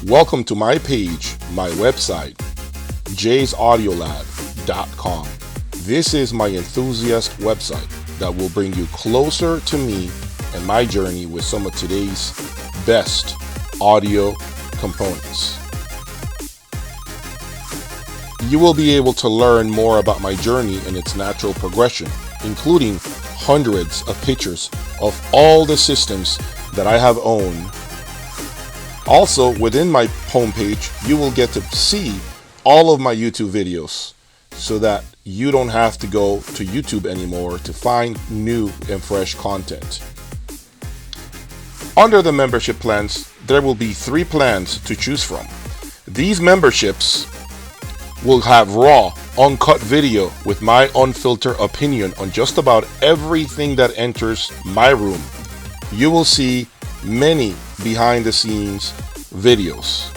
Welcome to my page, my website, jayaudiolab.com. This is my enthusiast website that will bring you closer to me and my journey with some of today's best audio components. You will be able to learn more about my journey and its natural progression, including hundreds of pictures of all the systems that I have owned. Also, within my homepage, you will get to see all of my YouTube videos so that you don't have to go to YouTube anymore to find new and fresh content. Under the membership plans, there will be 3 plans to choose from. These memberships will have raw, uncut video with my unfiltered opinion on just about everything that enters my room. You will see many behind the scenes videos,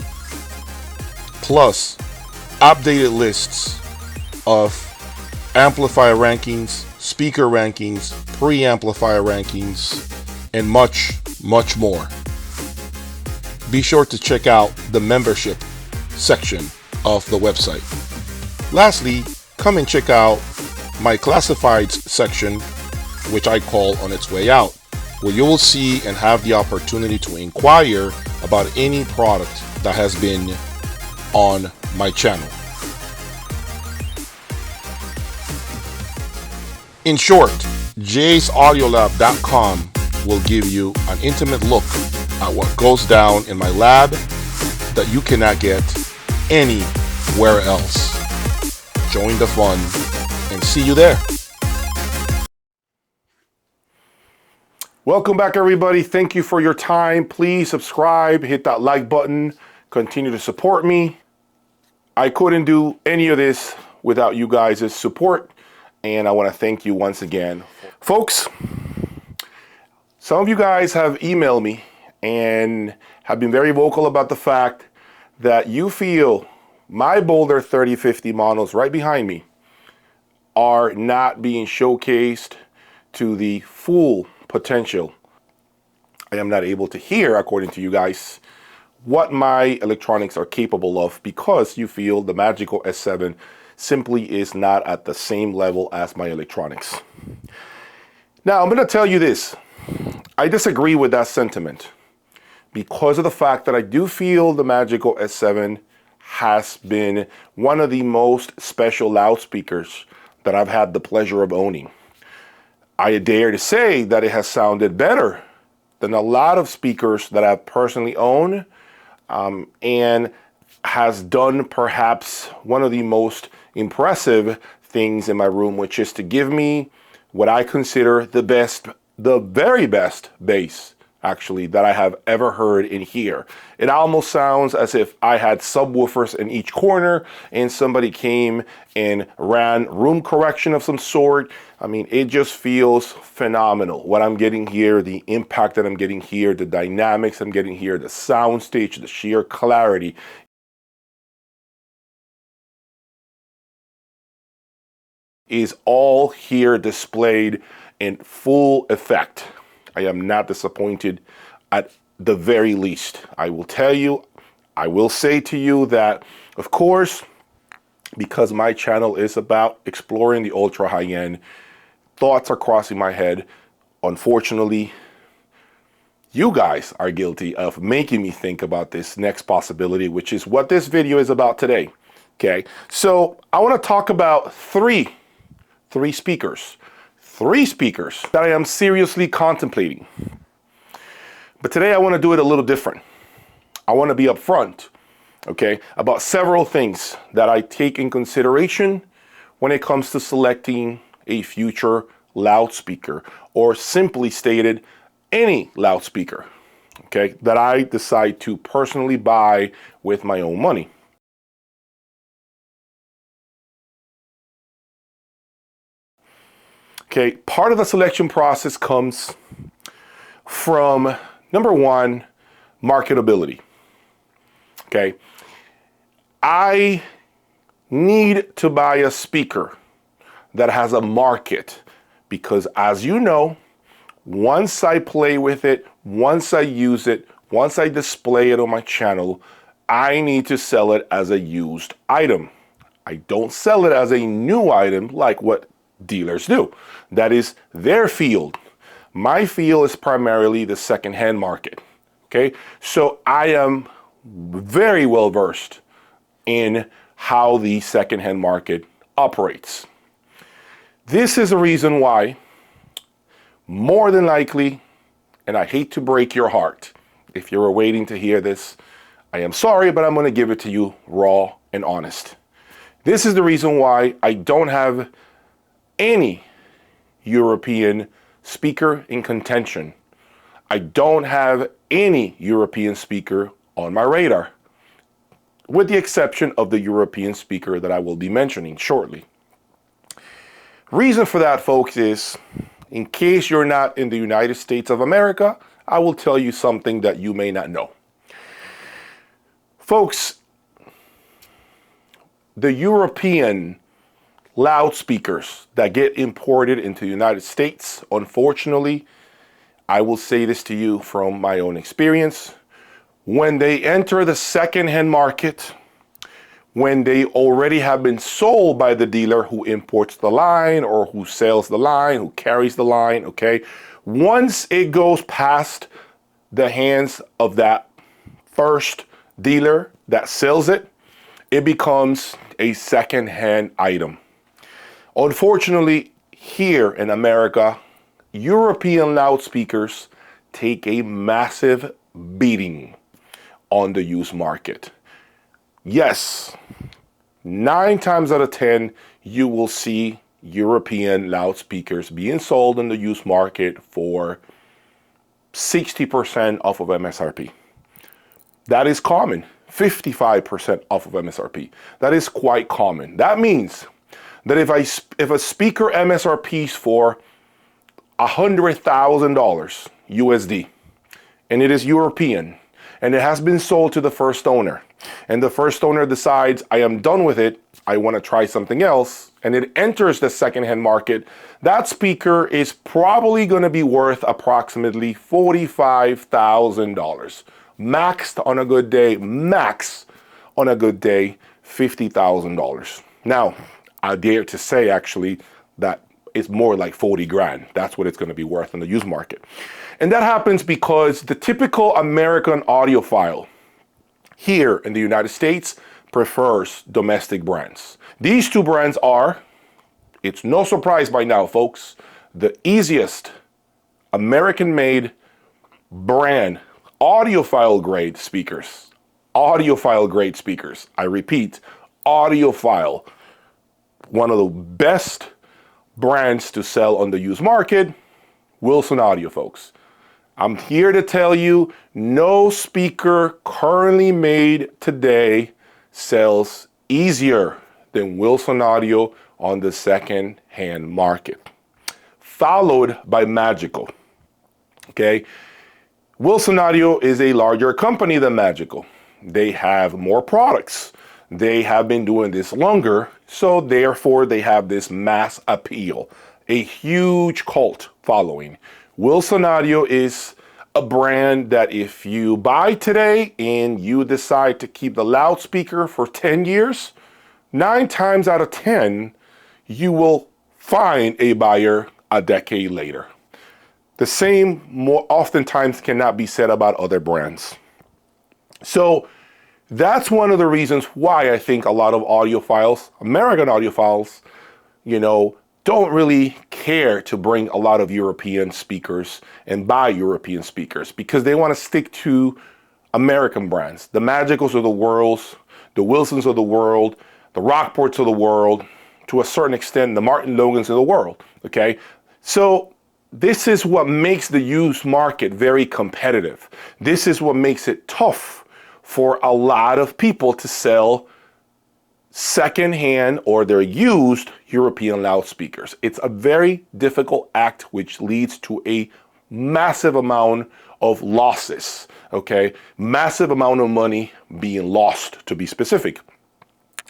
plus updated lists of amplifier rankings, speaker rankings, preamplifier rankings, and much more. Be sure to check out the membership section of the website. Lastly, come and check out my classifieds section, which I call On Its Way Out, where you will see and have the opportunity to inquire about any product that has been on my channel. In short, jayaudiolab.com will give you an intimate look at what goes down in my lab that you cannot get anywhere else. Join the fun and see you there. Welcome back, everybody. Thank you for your time. Please subscribe, hit that like button, continue to support me. I couldn't do any of this without you guys' support, and I want to thank you once again. Folks, some of you guys have emailed me and have been very vocal about the fact that you feel my Boulder 3050 models right behind me are not being showcased to the full potential. I am not able to hear, according to you guys, what my electronics are capable of because you feel the Magico S7 simply is not at the same level as my electronics. Now, I'm going to tell you this. I disagree with that sentiment because of the fact that I do feel the Magico S7 has been one of the most special loudspeakers that I've had the pleasure of owning. I dare to say that it has sounded better than a lot of speakers that I've personally owned, and has done perhaps one of the most impressive things in my room, which is to give me what I consider the very best bass, actually, that I have ever heard in here. It almost sounds as if I had subwoofers in each corner and somebody came and ran room correction of some sort. I mean, it just feels phenomenal. What I'm getting here, the impact that I'm getting here, the dynamics I'm getting here, the sound stage, the sheer clarity. Is all here displayed in full effect. I am not disappointed at the very least. I will tell you, I will say to you that, of course, because my channel is about exploring the ultra high end, thoughts are crossing my head. Unfortunately, you guys are guilty of making me think about this next possibility, which is what this video is about today. Okay, so I want to talk about three speakers that I am seriously contemplating. But today I want to do it a little different. I want to be upfront, okay, about several things that I take in consideration when it comes to selecting a future loudspeaker, or simply stated, any loudspeaker, okay, that I decide to personally buy with my own money. Okay, part of the selection process comes from, number one, marketability. Okay, I need to buy a speaker that has a market because, as you know, once I play with it, once I use it, once I display it on my channel, I need to sell it as a used item. I don't sell it as a new item like what dealers do. That is their field. My field is primarily the secondhand market. Okay, so I am very well versed in how the secondhand market operates. This is a reason why, more than likely, and I hate to break your heart, if you're waiting to hear this, I am sorry, but I'm going to give it to you raw and honest. This is the reason why I don't have any European speaker in contention. I don't have any European speaker on my radar, with the exception of the European speaker that I will be mentioning shortly. Reason for that, folks, is in case you're not in the United States of America, I will tell you something that you may not know. Folks, the European loudspeakers that get imported into the United States, unfortunately, I will say this to you from my own experience, when they enter the second-hand market, when they already have been sold by the dealer who imports the line or who sells the line, who carries the line, okay? Once it goes past the hands of that first dealer that sells it, it becomes a second-hand item. Unfortunately, here in America, European loudspeakers take a massive beating on the used market. Yes, 9 times out of 10, you will see European loudspeakers being sold in the used market for 60% off of MSRP. That is common. 55% off of MSRP. That is quite common. That means that if a speaker MSRPs for $100,000 USD, and it is European, and it has been sold to the first owner, and the first owner decides, I am done with it, I want to try something else, and it enters the secondhand market, that speaker is probably going to be worth approximately $45,000. Maxed on a good day, max on a good day, $50,000. Now, I dare to say actually that it's more like 40 grand. That's what it's going to be worth in the used market. And that happens because the typical American audiophile here in the United States prefers domestic brands. These two brands are, it's no surprise by now, folks, the easiest American-made brand audiophile grade speakers. Audiophile grade speakers. I repeat, audiophile. One of the best brands to sell on the used market, Wilson Audio, folks. I'm here to tell you, no speaker currently made today sells easier than Wilson Audio on the second-hand market. Followed by Magico. Okay? Wilson Audio is a larger company than Magico. They have more products. They have been doing this longer, so therefore they have this mass appeal, a huge cult following. Wilson Audio is a brand that if you buy today and you decide to keep the loudspeaker for 10 years, 9 times out of 10, you will find a buyer a decade later. The same more oftentimes cannot be said about other brands. So that's one of the reasons why I think a lot of audiophiles, American audiophiles, don't really care to bring a lot of European speakers and buy European speakers because they want to stick to American brands. The Magicos of the world, the Wilsons of the world, the Rockports of the world, to a certain extent, the Martin Logans of the world, okay? So this is what makes the used market very competitive. This is what makes it tough for a lot of people to sell second-hand or their used European loudspeakers. It's a very difficult act which leads to a massive amount of losses, okay? Massive amount of money being lost, to be specific.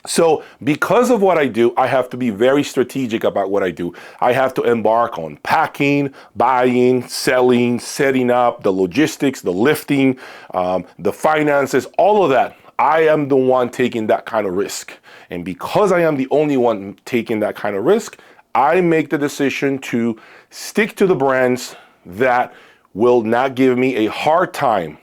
So because of what I do, I have to be very strategic about what I do. I have to embark on packing, buying, selling, setting up, the logistics, the lifting, the finances, all of that. I am the one taking that kind of risk. And because I am the only one taking that kind of risk, I make the decision to stick to the brands that will not give me a hard time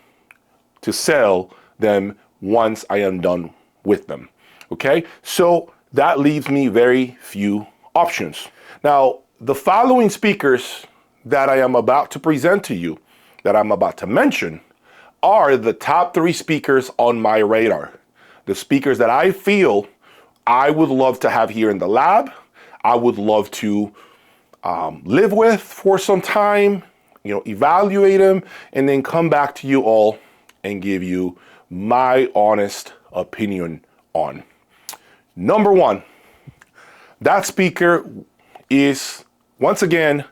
to sell them once I am done with them. Okay, so that leaves me very few options. Now, the following speakers that I am about to present to you, that I'm about to mention, are the top 3 speakers on my radar. The speakers that I feel I would love to have here in the lab, I would love to live with for some time, evaluate them, and then come back to you all and give you my honest opinion on. Number 1, that speaker is, once again,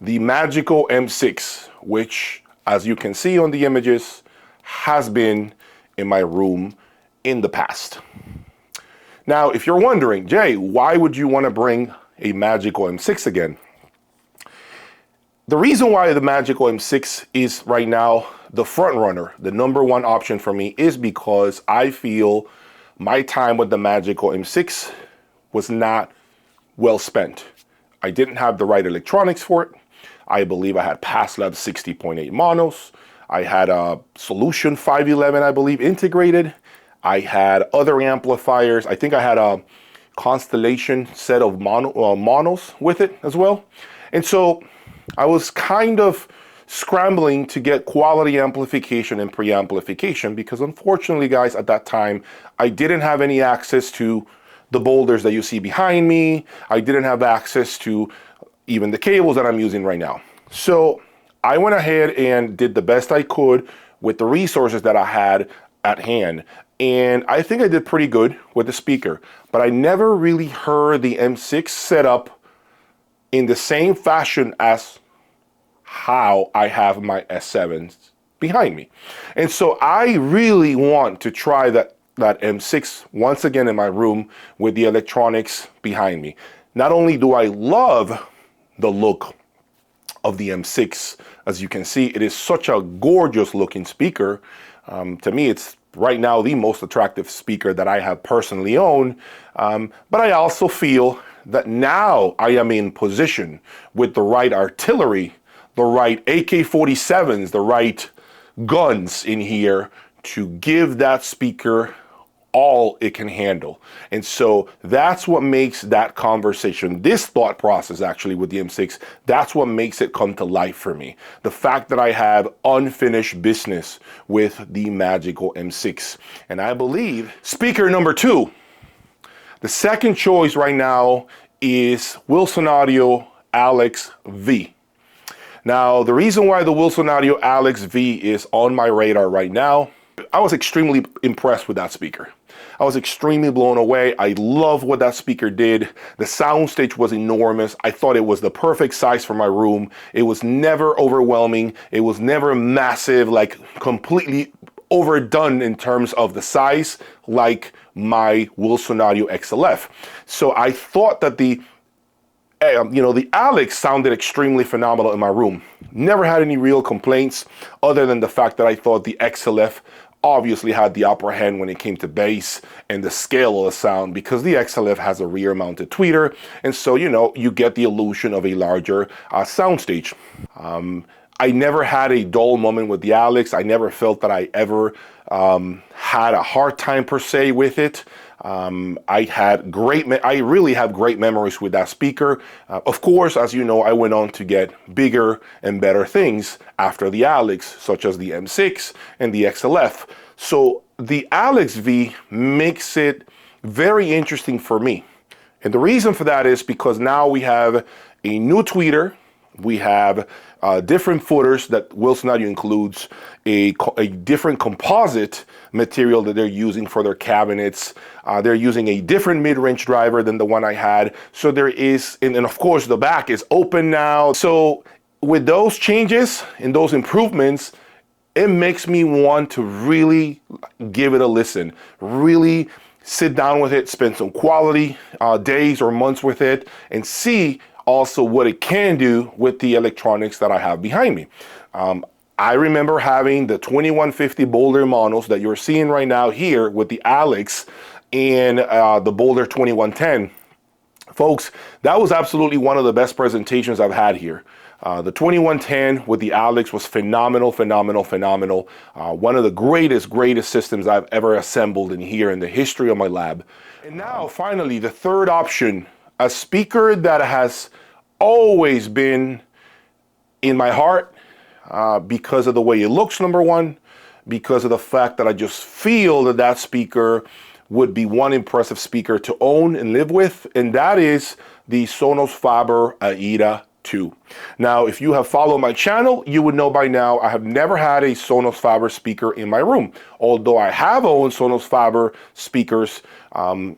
the Magico M6, which, as you can see on the images, has been in my room in the past. Now, if you're wondering, Jay, why would you want to bring a Magico M6 again? The reason why the Magico M6 is right now the front runner, the number 1 option for me, is because I feel my time with the Magico M6 was not well spent. I didn't have the right electronics for it. I believe I had PassLab 60.8 monos. I had a Solution 511, I believe, integrated. I had other amplifiers. I think I had a Constellation set of monos with it as well. And so I was kind of scrambling to get quality amplification and preamplification because, unfortunately, guys, at that time, I didn't have any access to the boulders that you see behind me. I didn't have access to even the cables that I'm using right now. So I went ahead and did the best I could with the resources that I had at hand. And I think I did pretty good with the speaker, but I never really heard the M6 set up in the same fashion as how I have my S7s behind me. And so I really want to try that M6 once again in my room with the electronics behind me. Not only do I love the look of the M6, as you can see, it is such a gorgeous looking speaker. To me, it's right now the most attractive speaker that I have personally owned. But I also feel that now I am in position with the right artillery, the right AK-47s, the right guns in here to give that speaker all it can handle. And so that's what makes that conversation, this thought process actually with the M6, that's what makes it come to life for me. The fact that I have unfinished business with the Magico M6. And I believe speaker number 2, the second choice right now is Wilson Audio Alex V. Now, the reason why the Wilson Audio Alex V is on my radar right now, I was extremely impressed with that speaker. I was extremely blown away. I love what that speaker did. The soundstage was enormous. I thought it was the perfect size for my room. It was never overwhelming. It was never massive, like completely overdone in terms of the size, like my Wilson Audio XLF. So I thought that the Alex sounded extremely phenomenal in my room. Never had any real complaints other than the fact that I thought the XLF obviously had the upper hand when it came to bass and the scale of the sound, because the XLF has a rear mounted tweeter, and so you get the illusion of a larger soundstage. I never had a dull moment with the Alex. I never felt that I ever had a hard time per se with it. I really have great memories with that speaker. Of course, as you know, I went on to get bigger and better things after the Alex, such as the M6 and the XLF. So the Alex V makes it very interesting for me. And the reason for that is because now we have a new tweeter. We have different footers that Wilson Audio includes, a different composite material that they're using for their cabinets. They're using a different mid-range driver than the one I had. So there is, and of course the back is open now. So with those changes and those improvements, it makes me want to really give it a listen, really sit down with it, spend some quality days or months with it, and see also what it can do with the electronics that I have behind me. I remember having the 2150 Boulder monos that you're seeing right now here with the Alex and the Boulder 2110. Folks, that was absolutely one of the best presentations I've had here. The 2110 with the Alex was phenomenal, phenomenal, phenomenal. One of the greatest systems I've ever assembled in here in the history of my lab. And now, finally, the third option, a speaker that has always been in my heart because of the way it looks, number one, because of the fact that I just feel that that speaker would be one impressive speaker to own and live with, and that is the Sonos Faber Aida 2. Now, if you have followed my channel, you would know by now I have never had a Sonos Faber speaker in my room, although I have owned Sonos Faber speakers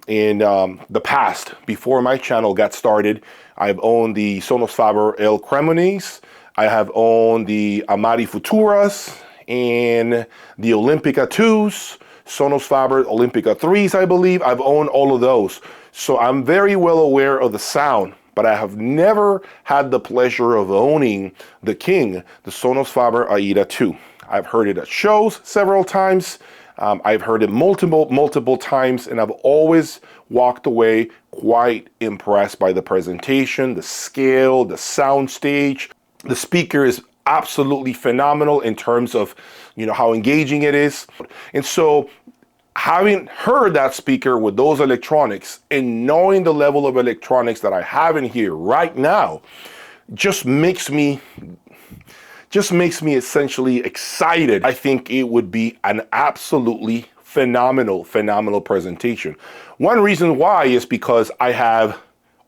in the past. Before my channel got started, I've owned the Sonos Faber El Cremones, I have owned the Amati Futuras, and the Olympica 2s, Sonos Faber Olympica 3s, I believe. I've owned all of those. So I'm very well aware of the sound, but I have never had the pleasure of owning the king, the Sonos Faber Aida 2. I've heard it at shows several times. I've heard it multiple times, and I've always walked away quite impressed by the presentation, the scale, the sound stage. The speaker is absolutely phenomenal in terms of, you know, how engaging it is. And so having heard that speaker with those electronics and knowing the level of electronics that I have in here right now just makes me essentially excited. I think it would be an absolutely phenomenal presentation. One reason why is because I have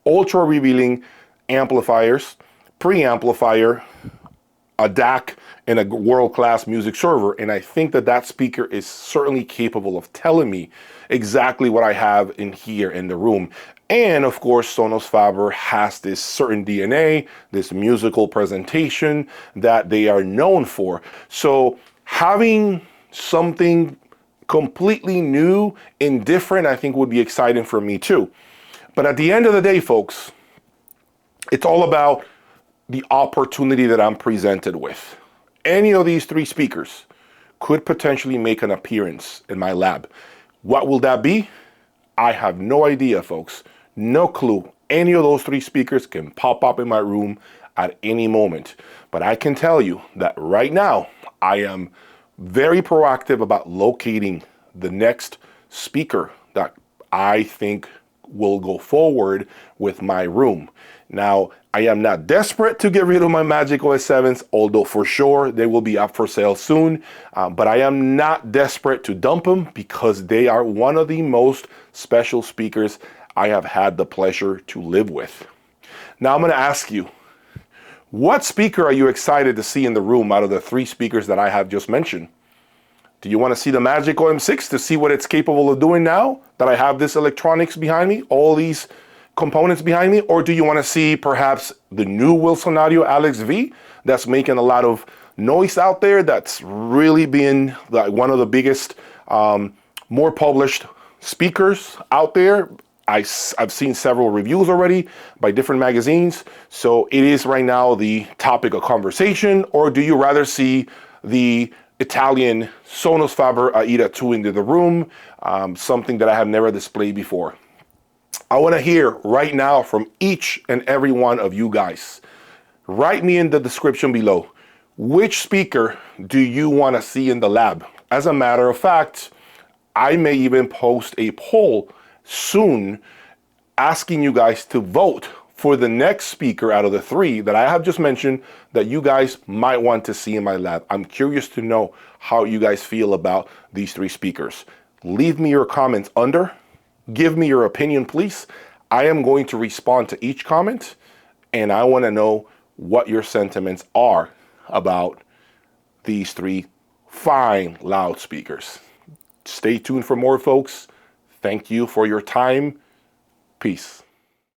ultra revealing amplifiers, preamplifier, a DAC, and a world-class music server, and I think that that speaker is certainly capable of telling me exactly what I have in here in the room. And of course, Sonos Faber has this certain DNA, this musical presentation that they are known for. So having something completely new and different, I think would be exciting for me too. But at the end of the day, folks, it's all about the opportunity that I'm presented with. Any of these three speakers could potentially make an appearance in my lab. What will that be? I have no idea, folks. No clue. Any of those three speakers can pop up in my room at any moment. But I can tell you that right now, I am very proactive about locating the next speaker that I think will go forward with my room. Now, I am not desperate to get rid of my Magico S7s, although for sure they will be up for sale soon. But I am not desperate to dump them because they are one of the most special speakers I have had the pleasure to live with. Now I'm going to ask you, what speaker are you excited to see in the room out of the three speakers that I have just mentioned? Do you want to see the Magico M6 to see what it's capable of doing now that I have this electronics behind me, all these components behind me? Or do you want to see perhaps the new Wilson Audio Alex V that's making a lot of noise out there, that's really been one of the biggest, more published speakers out there? I've seen several reviews already by different magazines, so it is right now the topic of conversation. Or do you rather see the Italian Sonos Faber Aida 2 into the room, something that I have never displayed before? I want to hear right now from each and every one of you guys. Write me in the description below, which speaker do you want to see in the lab? As a matter of fact, I may even post a poll soon asking you guys to vote for the next speaker out of the three that I have just mentioned that you guys might want to see in my lab. I'm curious to know how you guys feel about these three speakers. Leave me your comments under. Give me your opinion, please. I am going to respond to each comment, and I want to know what your sentiments are about these three fine loudspeakers. Stay tuned for more, folks. Thank you for your time. Peace.